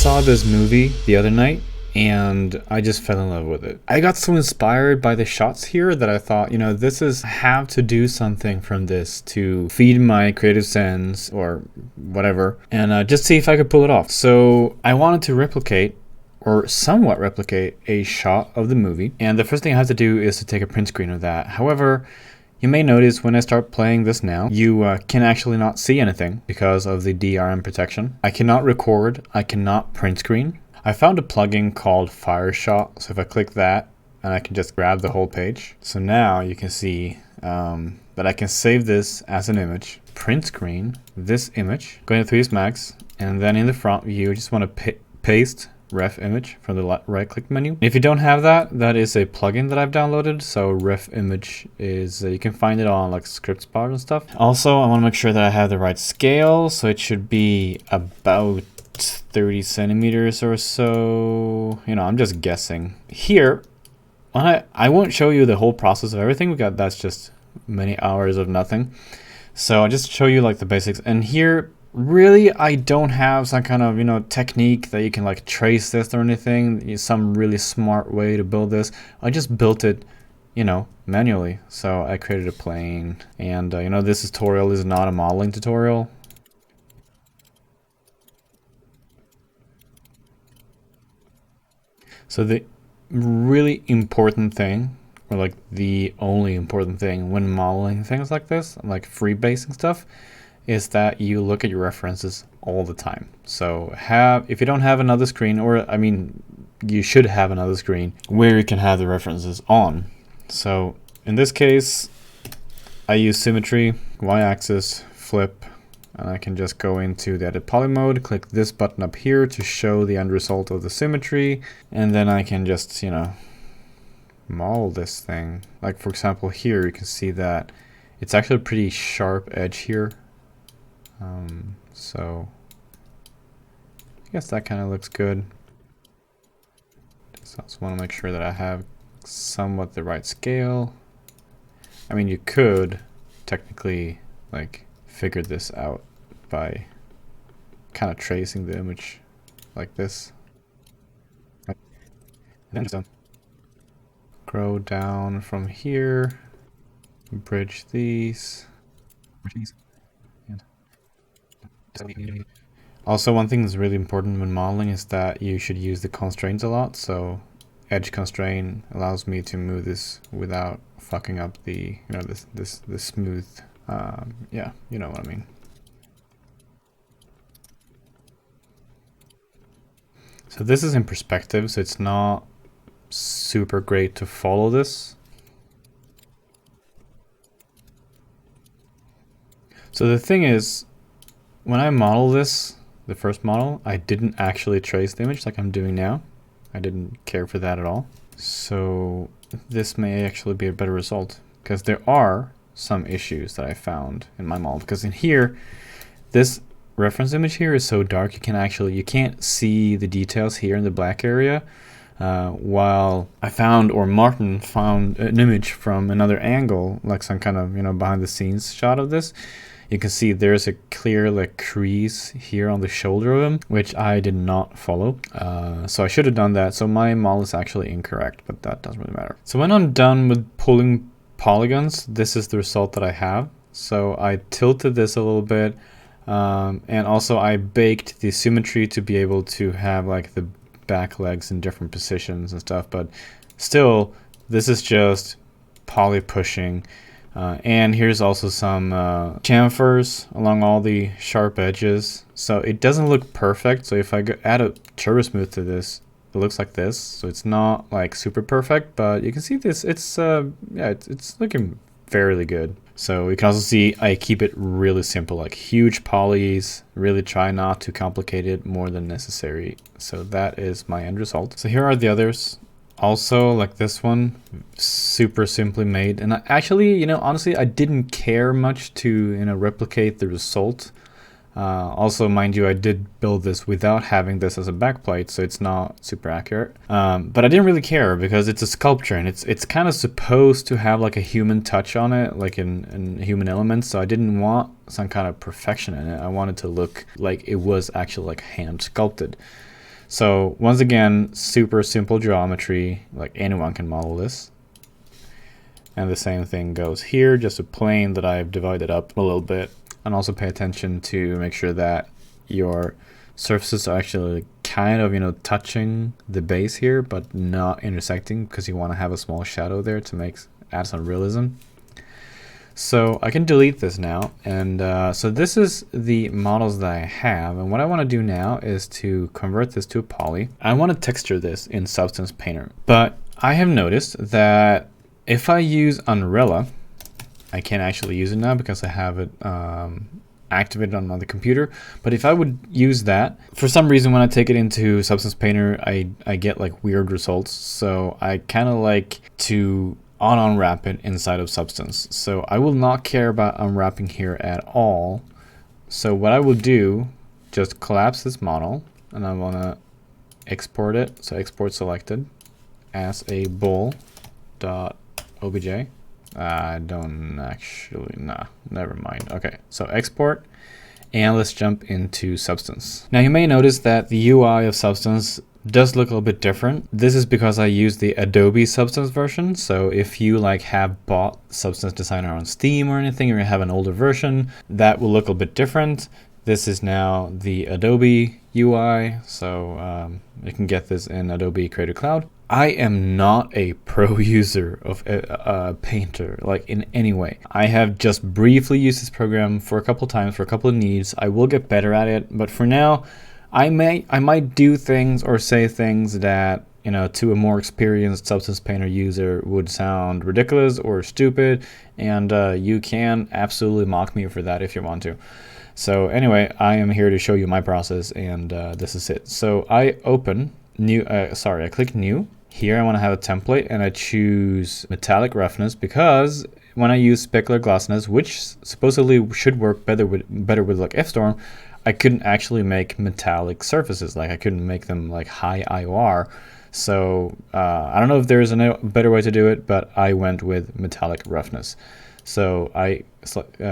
saw this movie the other night and I just fell in love with it. I got so inspired by the shots here that I thought, I have to do something from this to feed my creative sense or whatever, and just see if I could pull it off. So I wanted to replicate or somewhat replicate a shot of the movie, and the first thing I have to do is to take a print screen of that. However, you may notice when I start playing this now, you can actually not see anything because of the DRM protection. I cannot record, I cannot print screen. I found a plugin called Fireshot, so if I click that, and I can just grab the whole page. So now you can see that I can save this as an image, print screen this image, go into 3ds Max, and then in the front view, you just want to paste ref image from the right click menu. If you don't have that, that is a plugin that I've downloaded. So ref image is you can find it on like ScriptSpot and stuff. Also, I want to make sure that I have the right scale, so it should be about 30 centimeters or so. I'm just guessing here. I won't show you the whole process of everything. That's just many hours of nothing. So I'll just show you like the basics. And here, really, I don't have some kind of, technique that you can like trace this or anything, some really smart way to build this. I just built it, manually. So I created a plane, and, this tutorial is not a modeling tutorial. So the really important thing, or like the only important thing when modeling things like this, like freebasing stuff, is that you look at your references all the time. So if you don't have another screen, or you should have another screen where you can have the references on. So in this case, I use symmetry, y-axis, flip, and I can just go into the edit poly mode, click this button up here to show the end result of the symmetry, and then I can just, model this thing. Like for example here, you can see that it's actually a pretty sharp edge here. So I guess that kind of looks good. So I just want to make sure that I have somewhat the right scale. You could technically like figure this out by kind of tracing the image like this. And then just grow down from here, bridge these. Also, one thing that's really important when modeling is that you should use the constraints a lot. So edge constraint allows me to move this without fucking up the this smooth yeah, you know what I mean. So this is in perspective, so it's not super great to follow this. So the thing is, when I model this, the first model, I didn't actually trace the image like I'm doing now. I didn't care for that at all. So this may actually be a better result, because there are some issues that I found in my model. Because in here, this reference image here is so dark, you can't see the details here in the black area. While Martin found an image from another angle, like some kind of, behind the scenes shot of this. You can see there's a clear like crease here on the shoulder of him, which I did not follow. So I should have done that. So my model is actually incorrect, but that doesn't really matter. So when I'm done with pulling polygons, this is the result that I have. So I tilted this a little bit, and also I baked the symmetry to be able to have like the back legs in different positions and stuff. But still, this is just poly pushing. And here's also some chamfers along all the sharp edges. So it doesn't look perfect. So if I add a turbo smooth to this, it looks like this. So it's not like super perfect, but you can see this. It's it's looking fairly good. So you can also see I keep it really simple, like huge polys. Really try not to complicate it more than necessary. So that is my end result. So here are the others. Also, like this one, super simply made. And I actually, honestly, I didn't care much to, replicate the result. Also, mind you, I did build this without having this as a backplate, so it's not super accurate. But I didn't really care because it's a sculpture, and it's kind of supposed to have like a human touch on it, like in human elements. So I didn't want some kind of perfection in it. I wanted to look like it was actually like hand sculpted. So once again, super simple geometry, like anyone can model this. And the same thing goes here, just a plane that I've divided up a little bit. And also pay attention to make sure that your surfaces are actually kind of, touching the base here, but not intersecting, because you want to have a small shadow there to add some realism. So I can delete this now, and so this is the models that I have, and what I want to do now is to convert this to a poly. I want to texture this in Substance Painter, but I have noticed that if I use Unrella, I can't actually use it now because I have it activated on the computer. But if I would use that, for some reason when I take it into Substance Painter, I get like weird results. So I kind of like to unwrap it inside of Substance. So I will not care about unwrapping here at all. So what I will do, just collapse this model, and I want to export it. So export selected as a bool.obj. I don't actually, never mind. Okay, so export, and let's jump into Substance. Now you may notice that the UI of Substance does look a little bit different. This is because I use the Adobe Substance version. So if you have bought Substance Designer on Steam or anything, or you have an older version, that will look a bit different. This is now the Adobe UI, so you can get this in Adobe Creative Cloud. I am not a pro user of Painter, in any way. I have just briefly used this program for a couple times for a couple of needs. I will get better at it, but for now, I might do things or say things that, to a more experienced Substance Painter user would sound ridiculous or stupid, and you can absolutely mock me for that if you want to. So anyway, I am here to show you my process, and this is it. So I open new, I click new. Here I want to have a template, and I choose metallic roughness because when I use specular glossiness, which supposedly should work better with like F-Storm, I couldn't actually make metallic surfaces. I couldn't make them high IOR. So I don't know if there's a better way to do it, but I went with metallic roughness. So I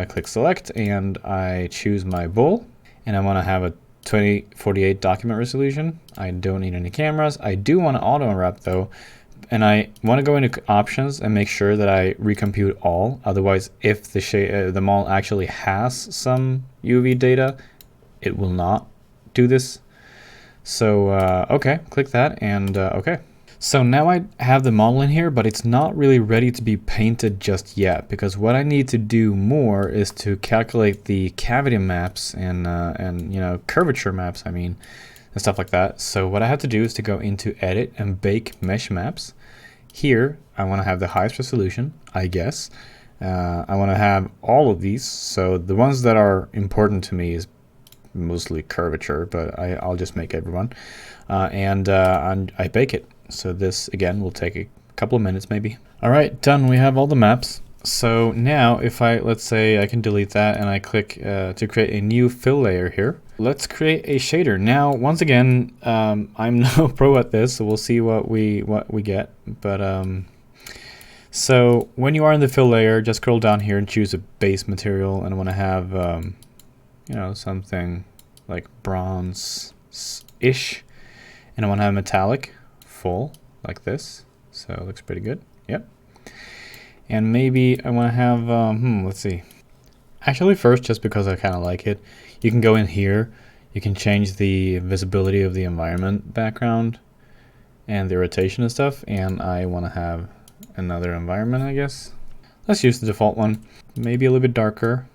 click select, and I choose my bool, and I want to have a 2048 document resolution. I don't need any cameras. I do want to auto unwrap though, and I want to go into options and make sure that I recompute all. Otherwise, if the model actually has some UV data, it will not do this. So okay, click that, and okay. So now I have the model in here, but it's not really ready to be painted just yet, because what I need to do more is to calculate the cavity maps and curvature maps, and stuff like that. So what I have to do is to go into edit and bake mesh maps. Here I want to have the highest resolution, I guess. I want to have all of these. So the ones that are important to me is mostly curvature, but I'll just make everyone, and I bake it. So this again will take a couple of minutes maybe. All right, done. We have all the maps. So now if let's say I can delete that, and I click to create a new fill layer here. Let's create a shader. Now once again, I'm no pro at this, so we'll see what we get. But so when you are in the fill layer, just scroll down here and choose a base material, and I want to have something like bronze-ish, and I want to have metallic full like this. So it looks pretty good. Yep. And maybe I want to have let's see. Actually, first, just because I kind of like it, you can go in here. You can change the visibility of the environment background and the rotation and stuff. And I want to have another environment, I guess. Let's use the default one. Maybe a little bit darker.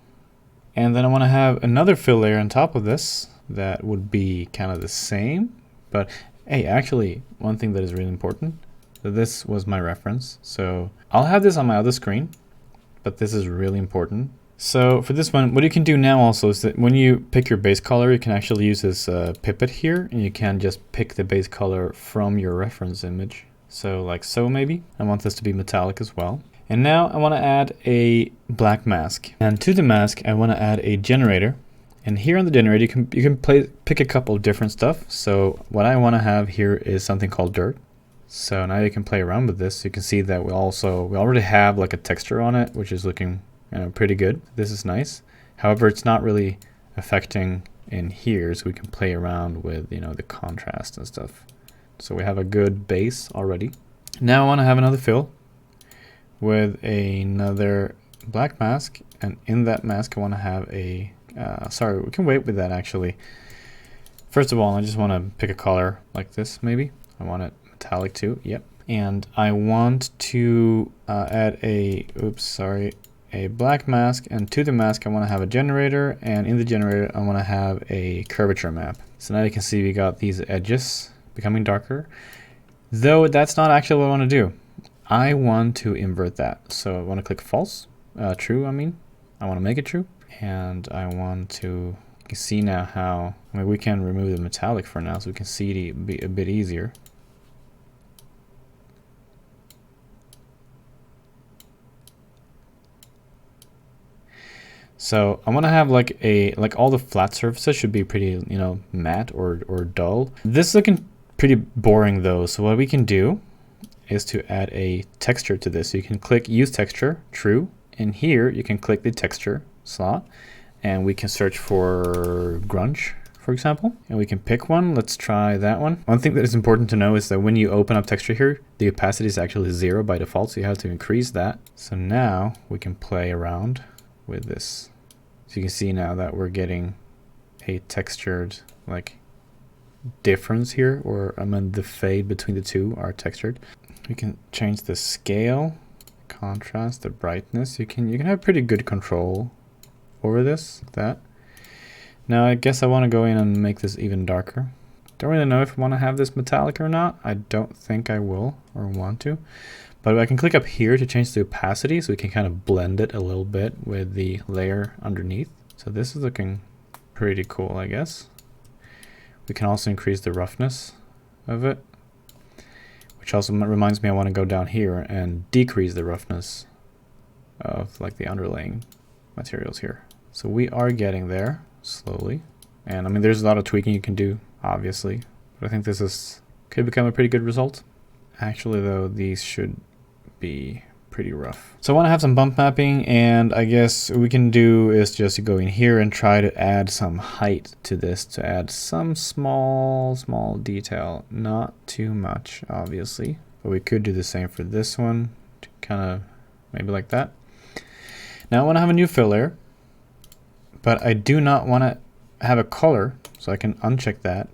And then I want to have another fill layer on top of this that would be kind of the same. But hey, actually, one thing that is really important, this was my reference. So I'll have this on my other screen, but this is really important. So for this one, what you can do now also is that when you pick your base color, you can actually use this pipette here, and you can just pick the base color from your reference image. So like so maybe. I want this to be metallic as well. And now I want to add a black mask. And to the mask, I want to add a generator. And here on the generator, you can pick a couple of different stuff. So what I want to have here is something called dirt. So now you can play around with this. You can see that we already have like a texture on it, which is looking pretty good. This is nice. However, it's not really affecting in here so we can play around with, you know, the contrast and stuff. So we have a good base already. Now I want to have another fill with another black mask, and in that mask I want to have a sorry, we can wait with that actually. First of all, I just want to pick a color like this. Maybe I want it metallic too. Yep. And I want to add a a black mask, and to the mask I want to have a generator, and in the generator I want to have a curvature map. So now you can see we got these edges becoming darker, though that's not actually what I want to do. I want to invert that. So I want to click false, true I want to make it true, and I want to, you can see now how, I mean, we can remove the metallic for now so we can see it a bit easier. So I want to have like all the flat surfaces should be pretty, you know, matte or dull. This is looking pretty boring though. So what we can do is to add a texture to this. So you can click use texture, true, and here you can click the texture slot, and we can search for grunge, for example, and we can pick one. Let's try that one. One thing that is important to know is that when you open up texture here, the opacity is actually 0 by default, so you have to increase that. So now we can play around with this. So you can see now that we're getting a textured like difference here, or I mean the fade between the two are textured. We can change the scale, contrast, the brightness. You can have pretty good control over this, that. Now I guess I want to go in and make this even darker. Don't really know if I want to have this metallic or not. I don't think I will or want to. But I can click up here to change the opacity so we can kind of blend it a little bit with the layer underneath. So this is looking pretty cool, I guess. We can also increase the roughness of it, which also reminds me I want to go down here and decrease the roughness of like the underlaying materials here. So we are getting there slowly. And I mean, there's a lot of tweaking you can do, obviously, but I think this could become a pretty good result. Actually though, these should be pretty rough. So I want to have some bump mapping, and I guess what we can do is just go in here and try to add some height to this, to add some small detail, not too much obviously, but we could do the same for this one, to kind of maybe like that. Now I want to have a new fill layer, but I do not want to have a color, so I can uncheck that.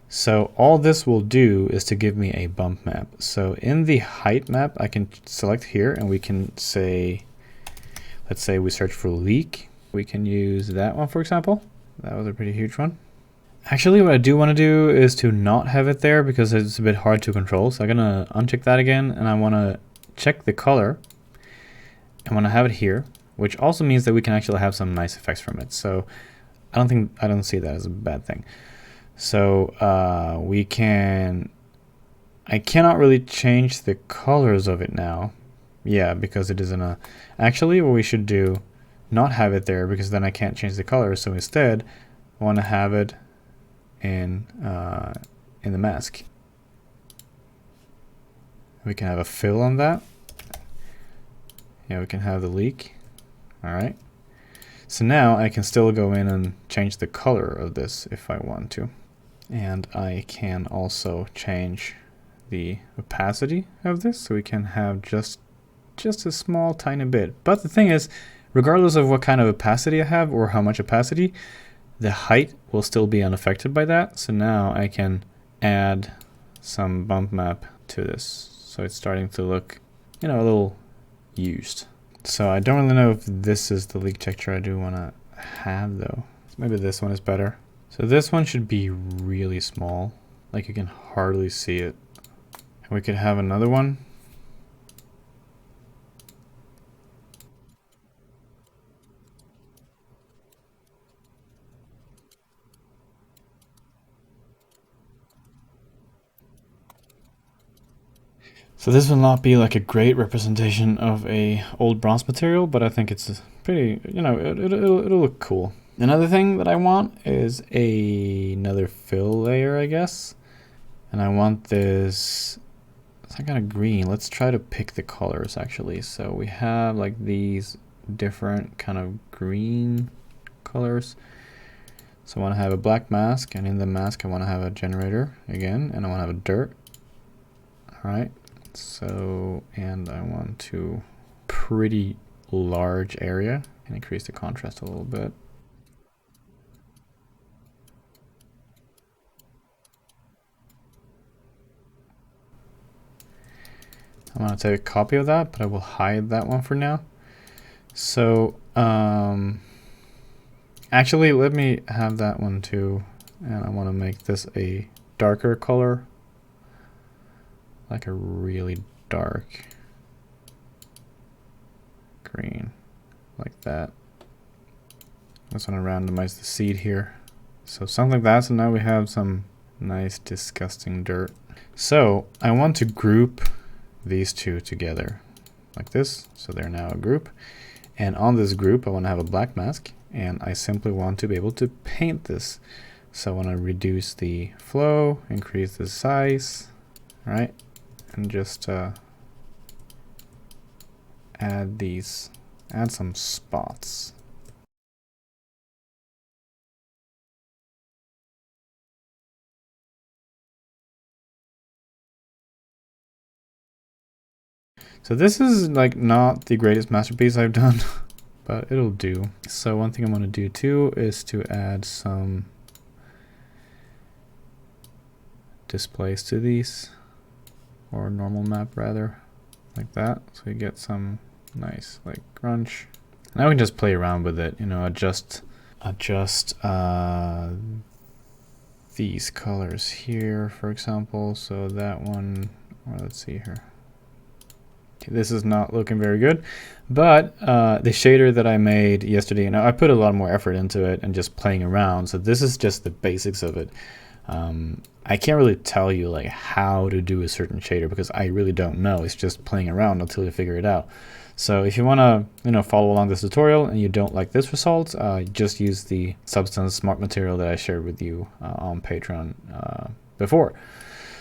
So all this will do is to give me a bump map. So in the height map, I can select here and we can say, let's say we search for leak. We can use that one, for example. That was a pretty huge one. Actually, what I do want to do is to not have it there because it's a bit hard to control. So I'm going to uncheck that again, and I want to check the color. I want to have it here, which also means that we can actually have some nice effects from it. So I don't see that as a bad thing. So I cannot really change the colors of it now. Yeah, because it is in a, actually what we should do, not have it there, because then I can't change the color. So instead, I want to have it in the mask. We can have a fill on that. Yeah, we can have the leak. All right. So now I can still go in and change the color of this if I want to. And I can also change the opacity of this, so we can have just a small tiny bit. But the thing is, regardless of what kind of opacity I have or how much opacity, the height will still be unaffected by that. So now I can add some bump map to this. So it's starting to look, you know, a little used. So I don't really know if this is the leak texture I do want to have though. So maybe this one is better. So this one should be really small, like you can hardly see it. And we could have another one. So this will not be like a great representation of a old bronze material, but I think it's pretty, you know, it'll look cool. Another thing that I want is another fill layer, I guess. And I want this, some kind of green. Let's try to pick the colors actually. So we have like these different kind of green colors. So I want to have a black mask, and in the mask I want to have a generator again, and I want to have a dirt. All right. So, and I want to pretty large area and increase the contrast a little bit. I'm going to take a copy of that, but I will hide that one for now. So, actually, let me have that one too. And I want to make this a darker color, like a really dark green, like that. I just want to randomize the seed here. So something like that. So now we have some nice disgusting dirt. So I want to group these two together like this. So they're now a group. And on this group, I want to have a black mask. And I simply want to be able to paint this. So I want to reduce the flow, increase the size, right? And just add some spots. So this is like not the greatest masterpiece I've done, but it'll do. So one thing I'm going to do too is to add some displays to these, or normal map rather, like that. So you get some nice like grunge. Now we can just play around with it, you know, adjust these colors here, for example. So that one, or let's see here. This is not looking very good, but the shader that I made yesterday, you know, I put a lot more effort into it and just playing around. So this is just the basics of it. I can't really tell you like how to do a certain shader because I really don't know. It's just playing around until you figure it out. So if you want to, you know, follow along this tutorial and you don't like this result, just use the Substance Smart material that I shared with you on Patreon before.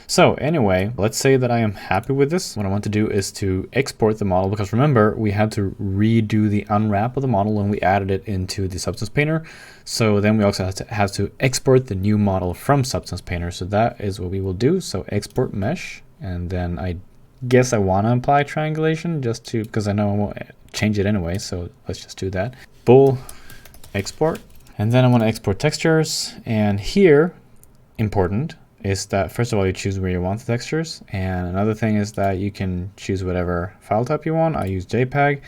So anyway, let's say that I am happy with this. What I want to do is to export the model, because remember, we had to redo the unwrap of the model when we added it into the Substance Painter. So then we also have to export the new model from Substance Painter. So that is what we will do. So export mesh, and then I guess I want to apply triangulation just to, because I know I won't change it anyway. So let's just do that. Bool export. And then I want to export textures. And here, important, is that first of all you choose where you want the textures, and another thing is that you can choose whatever file type you want. I use JPEG,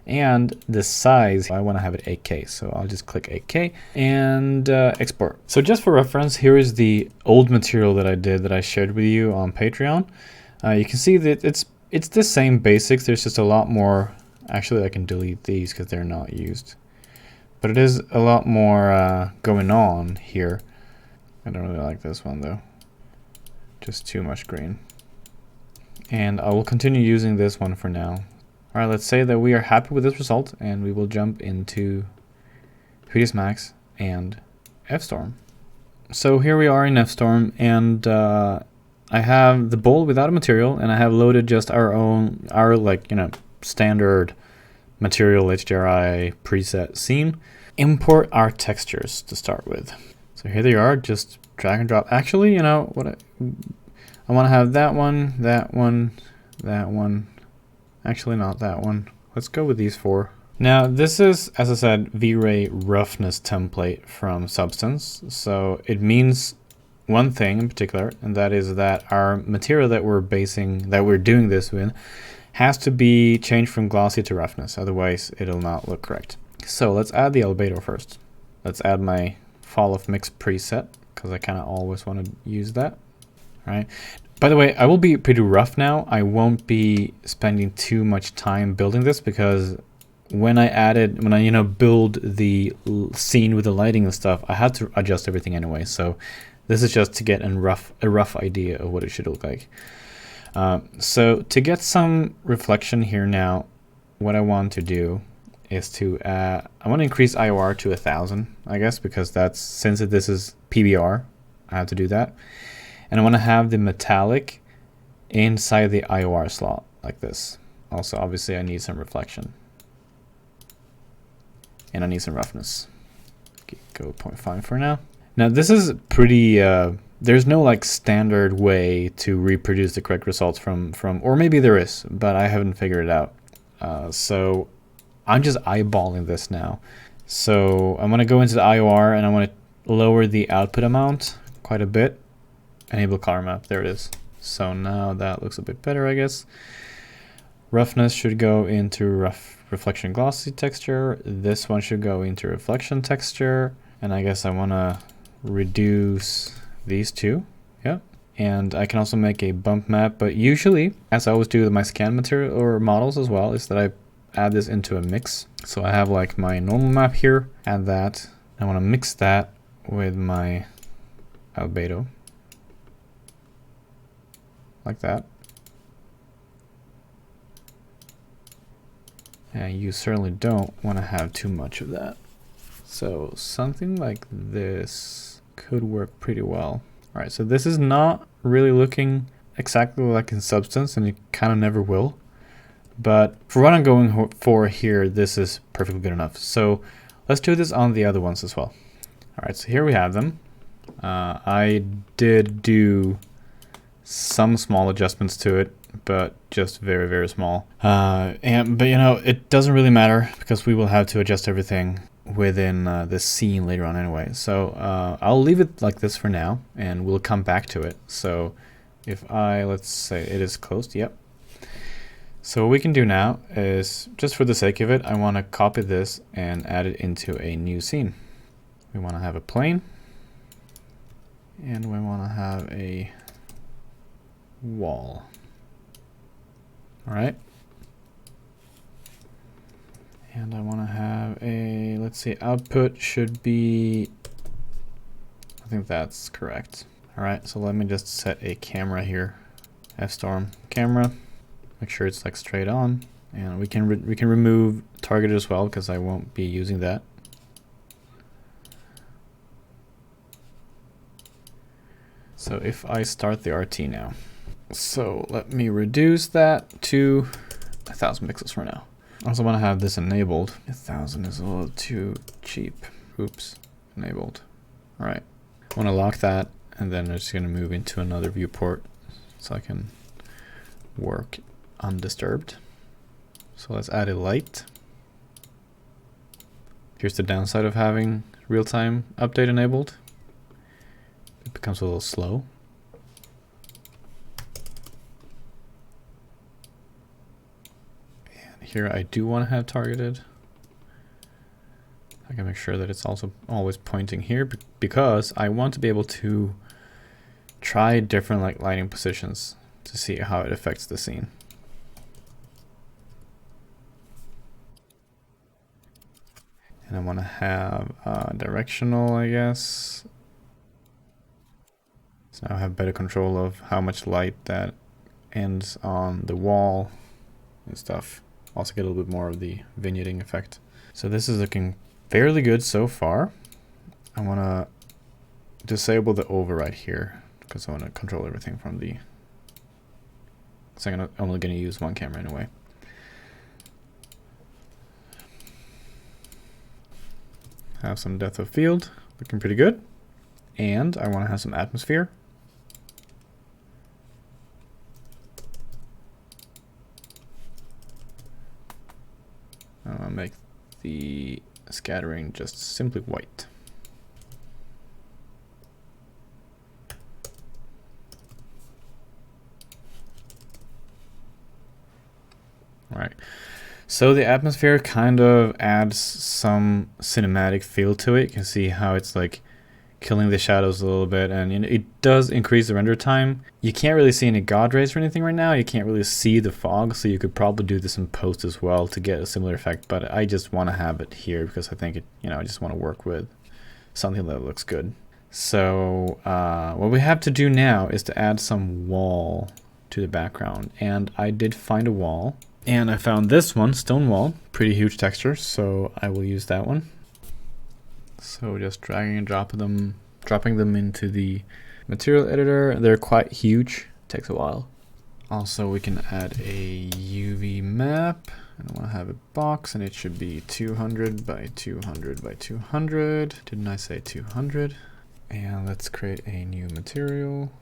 and the size I want to have it 8K, so I'll just click 8K and export. So just for reference, here is the old material that I did that I shared with you on Patreon. You can see that it's the same basics. There's just a lot more. Actually, I can delete these because they're not used, but it is a lot more going on here. I don't really like this one though. Just too much green. And I will continue using this one for now. All right, let's say that we are happy with this result, and we will jump into 3ds Max and FStorm. So here we are in FStorm, and I have the bowl without a material, and I have loaded just our like, you know, standard material HDRI preset scene. Import our textures to start with. So here they are, just drag and drop. Actually, you know what? I want to have that one, that one, that one. Actually, not that one. Let's go with these 4. Now, this is, as I said, V-Ray roughness template from Substance. So it means one thing in particular, and that is that our material that we're doing this with, has to be changed from glossy to roughness. Otherwise, it'll not look correct. So let's add the albedo first. Let's add my fall of mix preset, because I kind of always want to use that. All right. By the way, I will be pretty rough now. I won't be spending too much time building this, because when I you know, build the scene with the lighting and stuff, I had to adjust everything anyway. So this is just to get a rough idea of what it should look like. So to get some reflection here now, what I want to do is to I want to increase IOR to 1000, I guess, because that's, since this is PBR, I have to do that. And I want to have the metallic inside the IOR slot like this. Also, obviously, I need some reflection, and I need some roughness. go 0.5 for now. Now this is pretty, there's no like standard way to reproduce the correct results from, or maybe there is, but I haven't figured it out. So I'm just eyeballing this now. So I'm going to go into the IOR and I want to lower the output amount quite a bit. Enable color map, there it is. So now that looks a bit better, I guess. Roughness should go into reflection glossy texture. This one should go into reflection texture. And I guess I want to reduce these two. Yeah. And I can also make a bump map, but usually, as I always do with my scan material or models as well, is that I add this into a mix. So I have like my normal map here, add that. I want to mix that with my albedo. Like that. And you certainly don't want to have too much of that. So something like this could work pretty well. All right, so this is not really looking exactly like in substance, and it kind of never will. But for what I'm going for here, this is perfectly good enough. So let's do this on the other ones as well. All right, so here we have them. I did do some small adjustments to it, but just very, very small. But you know, it doesn't really matter because we will have to adjust everything within this scene later on anyway. So I'll leave it like this for now and we'll come back to it. So if let's say it is closed, yep. So what we can do now is, just for the sake of it, I want to copy this and add it into a new scene. We want to have a plane and we want to have a wall. All right. And I want to have a, let's see, output should be, I think that's correct. All right, so let me just set a camera here. F-storm camera, make sure it's like straight on. And we can remove target as well because I won't be using that. So if I start the RT now, so let me reduce that to 1,000 pixels for now. I also want to have this enabled. 1,000 is a little too cheap. Oops, enabled. All right, I want to lock that, and then I'm just going to move into another viewport so I can work undisturbed. So let's add a light. Here's the downside of having real-time update enabled. It becomes a little slow. Here I do want to have targeted. I can make sure that it's also always pointing here because I want to be able to try different like lighting positions to see how it affects the scene. And I want to have directional, I guess. So now I have better control of how much light that ends on the wall and stuff. Also get a little bit more of the vignetting effect. So this is looking fairly good so far. I want to disable the override here because I want to control everything from the, so I'm only going to use one camera anyway. Have some depth of field, looking pretty good. And I want to have some atmosphere. I'll make the scattering just simply white. All right, so the atmosphere kind of adds some cinematic feel to it. You can see how it's like killing the shadows a little bit, and it does increase the render time. You can't really see any god rays or anything right now. You can't really see the fog, so you could probably do this in post as well to get a similar effect, but I just want to have it here because I think it, I just want to work with something that looks good. So what we have to do now is to add some wall to the background, and I did find a wall, and I found this one, stone wall, pretty huge texture, so I will use that one. So just dragging and dropping them into the material editor. They're quite huge, takes a while. Also, we can add a UV map. And I want to have a box, and it should be 200 by 200 by 200. Didn't I say 200? And let's create a new material.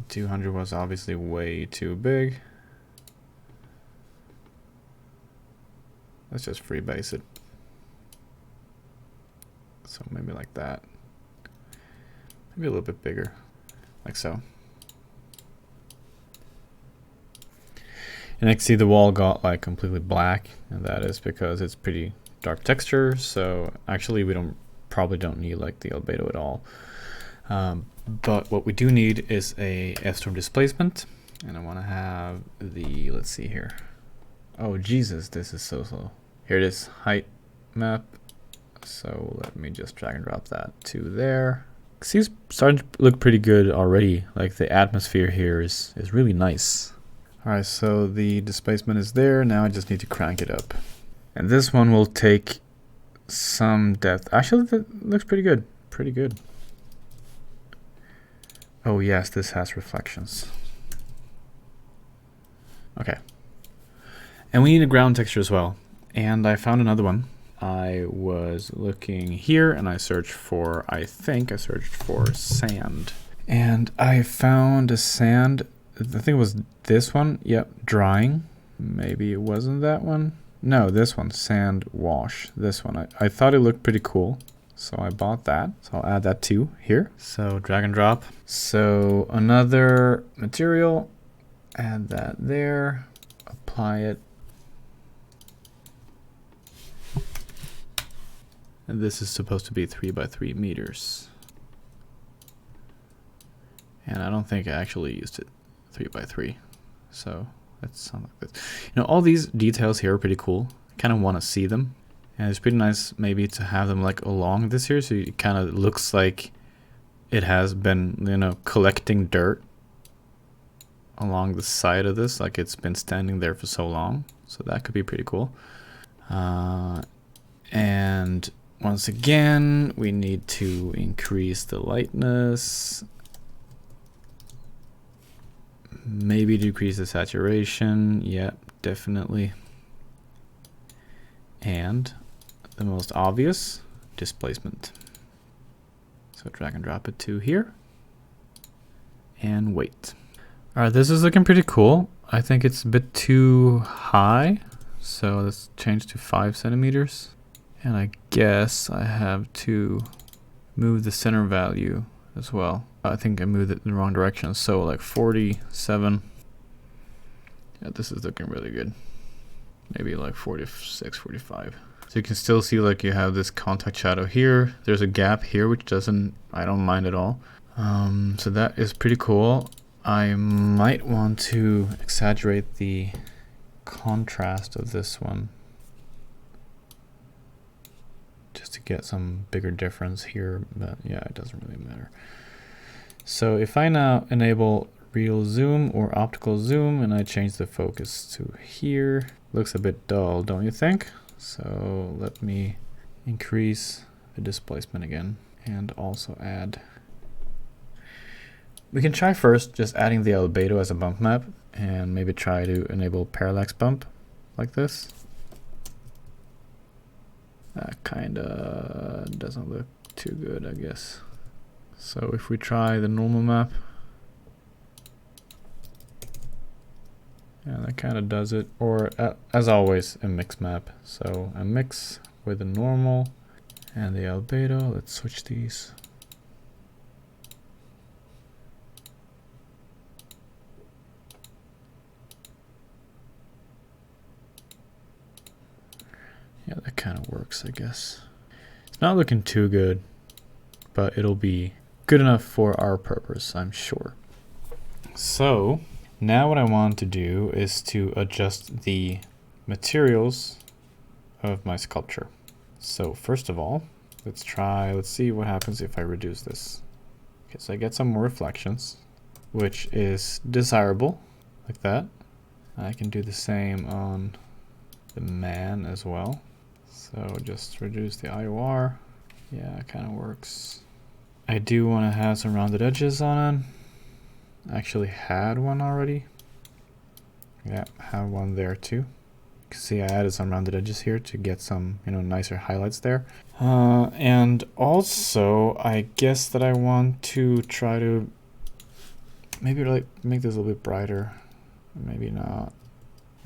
200 was obviously way too big. Let's just freebase it. So maybe like that. Maybe a little bit bigger, like so. And I can see the wall got like completely black, and that is because it's pretty dark texture. So actually we probably don't need like the albedo at all. But what we do need is a F-storm displacement, and I want to have the, let's see here. Oh Jesus, this is so slow. Here it is, height map. So let me just drag and drop that to there. Seems starting to look pretty good already. Like the atmosphere here is really nice. All right, so the displacement is there. Now I just need to crank it up. And this one will take some depth. Actually, that looks pretty good. Pretty good. Oh yes, this has reflections. Okay. And we need a ground texture as well. And I found another one. I was looking here and I searched for, I searched for sand. And I found a sand, I think it was this one. Yep, drying. Maybe it wasn't that one. No, this one, sand wash. This one, I thought it looked pretty cool. So I bought that. So I'll add that too here. So drag and drop. So another material, add that there, apply it. And this is supposed to be 3 by 3 meters. And I don't think I actually used it 3 by 3. So that's something like this. You know, all these details here are pretty cool. I kind of want to see them. And it's pretty nice maybe to have them like along this here, so it kind of looks like it has been, you know, collecting dirt along the side of this, like it's been standing there for so long. So that could be pretty cool. And once again, we need to increase the lightness. Maybe decrease the saturation. Yep, definitely. And the most obvious, displacement. So drag and drop it to here. And wait. Alright, this is looking pretty cool. I think it's a bit too high. So let's change to 5 centimeters. And I guess I have to move the center value as well. I think I moved it in the wrong direction. So like 47. Yeah, this is looking really good. Maybe like 46, 45. So you can still see like you have this contact shadow here. There's a gap here, which I don't mind at all. So that is pretty cool. I might want to exaggerate the contrast of this one, just to get some bigger difference here, but yeah, it doesn't really matter. So if I now enable real zoom or optical zoom and I change the focus to here, looks a bit dull, don't you think? So let me increase the displacement again and also add. We can try first just adding the albedo as a bump map and maybe try to enable parallax bump like this. That kinda doesn't look too good, I guess. So if we try the normal map, yeah, that kind of does it. Or as always, a mix map. So a mix with the normal and the albedo. Let's switch these. Yeah, that kind of works, I guess. It's not looking too good, but it'll be good enough for our purpose, I'm sure. So now what I want to do is to adjust the materials of my sculpture. So first of all, let's see what happens if I reduce this. Okay, so I get some more reflections, which is desirable, like that. I can do the same on the man as well. So just reduce the IOR, Yeah, it kind of works. I do want to have some rounded edges on it. I actually had one already. Yeah, have one there too. You can see I added some rounded edges here to get some, nicer highlights there. And also, I guess that I want to try to maybe like make this a little bit brighter. Maybe not.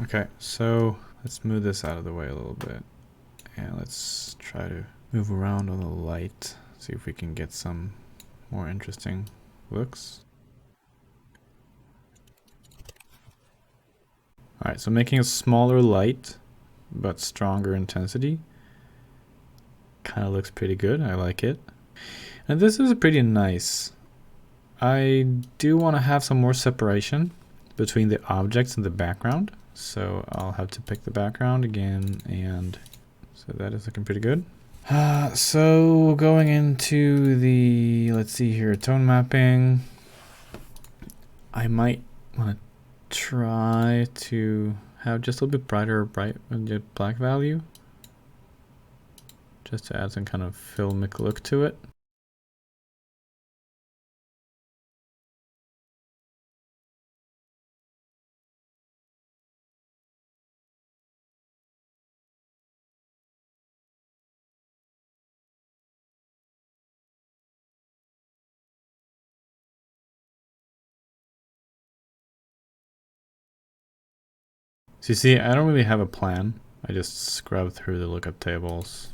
Okay, so let's move this out of the way a little bit. And let's try to move around on the light. See if we can get some more interesting looks. Alright, so making a smaller light, but stronger intensity. Kind of looks pretty good. I like it. And this is pretty nice. I do want to have some more separation between the objects and the background. So I'll have to pick the background again, and so that is looking pretty good. So going into the, let's see here, tone mapping. I might want to try to have just a little bit brighter black value, just to add some kind of filmic look to it. So you see, I don't really have a plan. I just scrub through the lookup tables.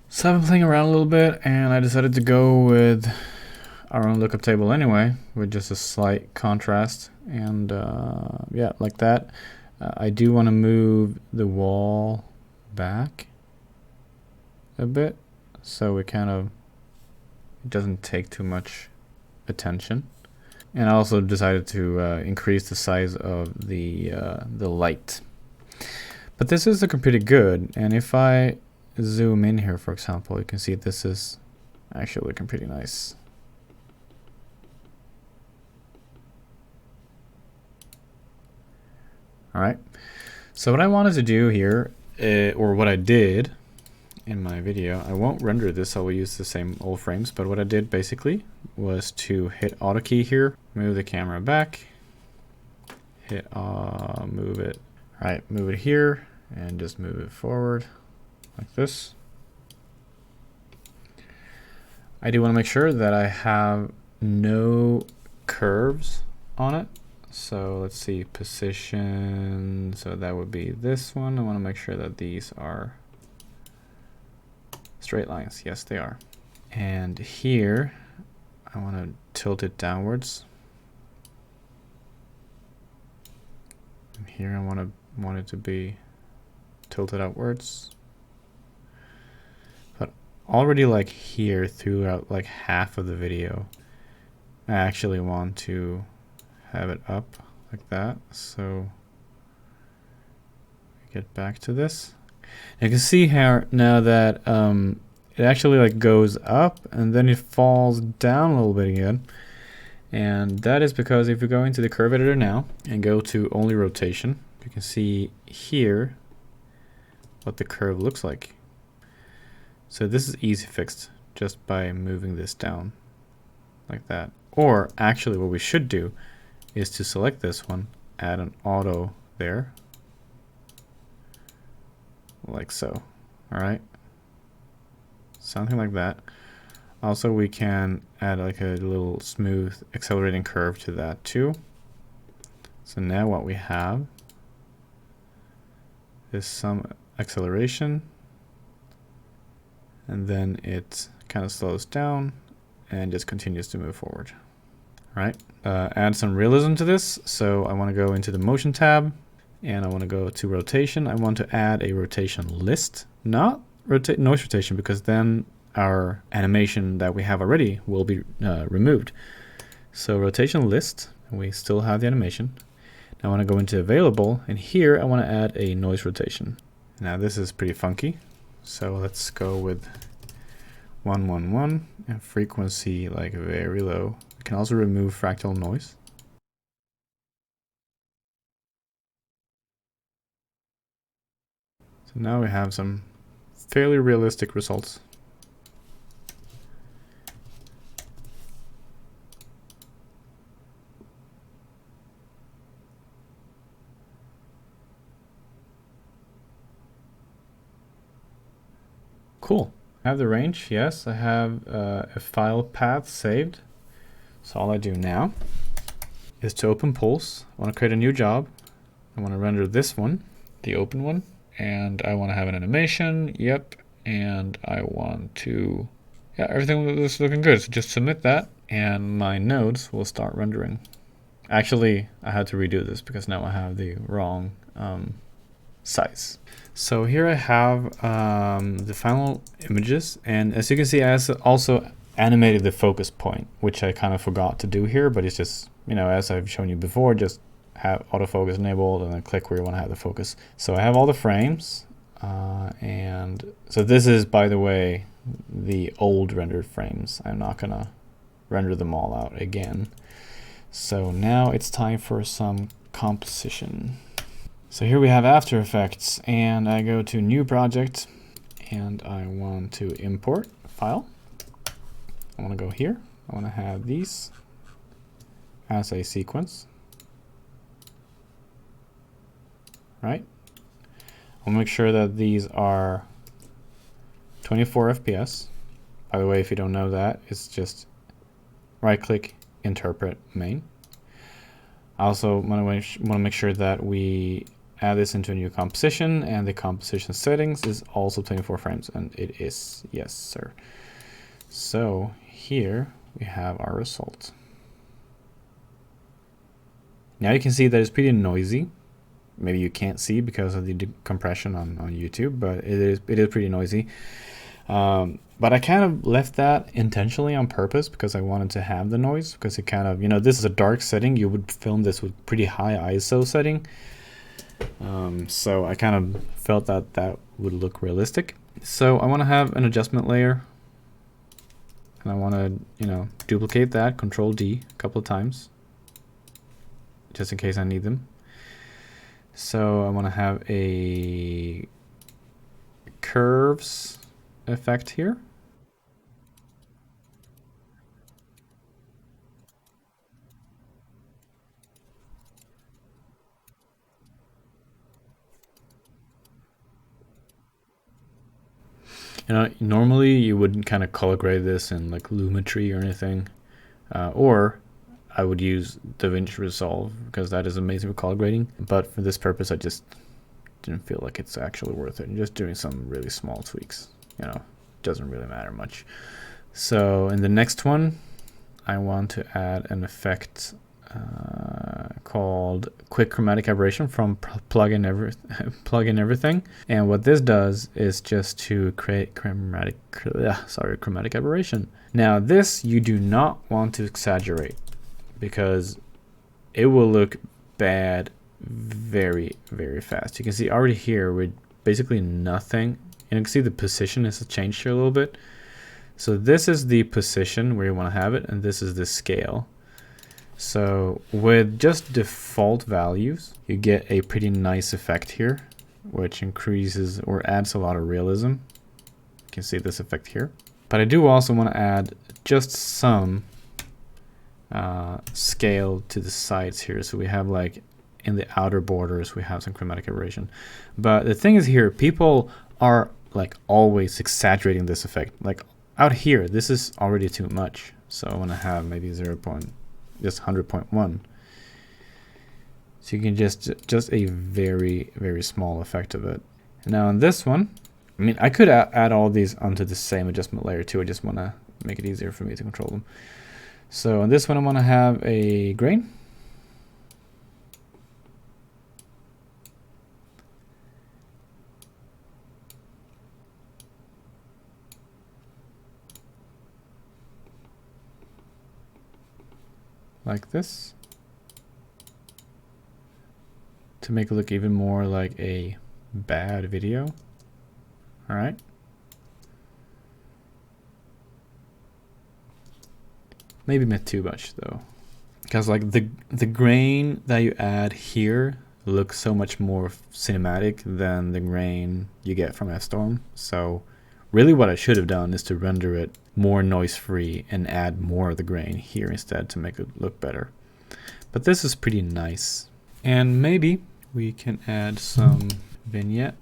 So I've been playing around a little bit, and I decided to go with our own lookup table anyway, with just a slight contrast, and yeah, like that. I do want to move the wall back a bit, so it doesn't take too much attention. And I also decided to increase the size of the light. But this is looking pretty good, and if I zoom in here, for example, you can see this is actually looking pretty nice. All right, so what I wanted to do here, or what I did in my video, I won't render this, I will use the same old frames, but what I did basically was to hit auto key here, move the camera back, hit move it, all right, move it here, and just move it forward like this. I do want to make sure that I have no curves on it. So let's see, position, so that would be this one. I want to make sure that these are straight lines. Yes, they are. And here, I want to tilt it downwards. And here I want it to be tilted outwards. But already like here throughout like half of the video, I actually want to have it up like that. So get back to this. You can see here now that it actually like goes up and then it falls down a little bit again. And that is because if you go into the curve editor now and go to only rotation, you can see here what the curve looks like. So this is easy fixed just by moving this down like that. Or actually what we should do is to select this one, add an auto there, like so. All right, something like that. Also, we can add like a little smooth accelerating curve to that too. So now what we have is some acceleration, and then it kind of slows down and just continues to move forward. Right, add some realism to this. So I want to go into the motion tab and I want to go to rotation. I want to add a rotation list, not noise rotation, because then our animation that we have already will be removed. So rotation list, and we still have the animation. Now I want to go into available, and here I want to add a noise rotation. Now this is pretty funky. So let's go with 111 and frequency like very low. We can also remove fractal noise. So now we have some fairly realistic results. Cool. I have the range, yes. I have a file path saved. So all I do now is to open Pulse. I want to create a new job. I want to render this one, the open one, and I want to have an animation. Yep. And I want to, yeah, everything is looking good. So just submit that and my nodes will start rendering. Actually, I had to redo this because now I have the wrong size. So here I have the final images, and as you can see, I also animated the focus point, which I kind of forgot to do here, but it's just, you know, as I've shown you before, just have autofocus enabled and then click where you want to have the focus. So I have all the frames, and so this is, by the way, the old rendered frames. I'm not gonna render them all out again. So now it's time for some composition. So here we have After Effects, and I go to New Project, and I want to import file. I want to go here. I want to have these as a sequence. Right? I'll make sure that these are 24 FPS. By the way, if you don't know that, it's just right-click, interpret main. I also want to make sure that we add this into a new composition, and the composition settings is also 24 frames, and it is, yes sir. So here we have our result. Now you can see that it's pretty noisy. Maybe you can't see because of the compression on YouTube, but it is pretty noisy. But I kind of left that intentionally on purpose because I wanted to have the noise, because it kind of, you know, this is a dark setting. You would film this with pretty high ISO setting. So I kind of felt that that would look realistic. So I want to have an adjustment layer, and I want to, you know, duplicate that, Control D a couple of times, just in case I need them. So I want to have a curves effect here. You know, normally you wouldn't kind of color grade this in like Lumetri or anything, or I would use DaVinci Resolve because that is amazing for color grading. But for this purpose, I just didn't feel like it's actually worth it. And just doing some really small tweaks, you know, doesn't really matter much. So in the next one, I want to add an effect called Quick Chromatic Aberration from Plugin Everything. And what this does is just to create chromatic aberration. Now this you do not want to exaggerate, because it will look bad very, very fast. You can see already here with basically nothing, and you can see the position has changed here a little bit. So this is the position where you want to have it, and this is the scale. So with just default values, you get a pretty nice effect here, which increases or adds a lot of realism. You can see this effect here. But I do also want to add just some scale to the sides here. So we have like in the outer borders, we have some chromatic aberration. But the thing is here, people are like always exaggerating this effect. Like out here, this is already too much. So I want to have maybe just 100.1. So you can just a very, very small effect of it. And now on this one, I mean, I could add all these onto the same adjustment layer too. I just want to make it easier for me to control them. So on this one, I want to have a grain. Like this, to make it look even more like a bad video. All right, Maybe too much though. Because like the grain that you add here looks so much more cinematic than the grain you get from F-Storm. So really what I should have done is to render it more noise free and add more of the grain here instead to make it look better. But this is pretty nice. And maybe we can add some vignette.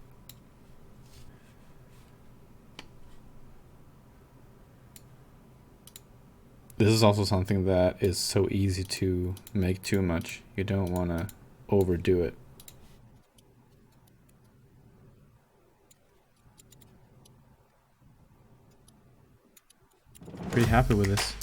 This is also something that is so easy to make too much. You don't want to overdo it. Pretty happy with this.